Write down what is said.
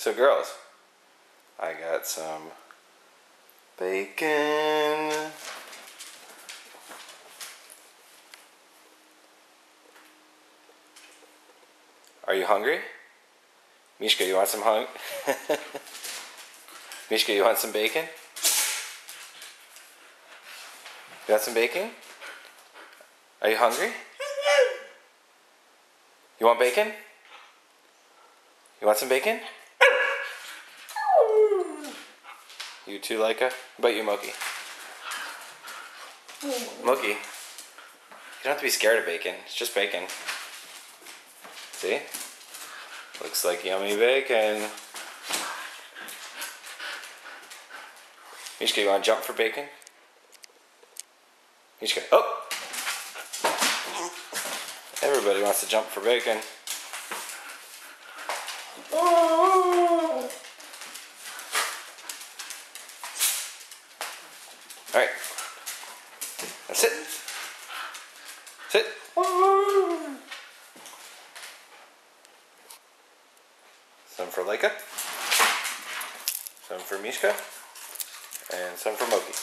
So girls, I got some bacon. Are you hungry? Mishka, you want some Mishka, you want some bacon? You want some bacon? Are you hungry? You want bacon? You want some bacon? You too, Laika? How about you, Moki? Moki, you don't have to be scared of bacon. It's just bacon. See? Looks like yummy bacon. Mishka, you want to jump for bacon? Mishka, oh! Everybody wants to jump for bacon. Alright. Now sit. Sit. Some for Laika. Some for Mishka. And some for Moki.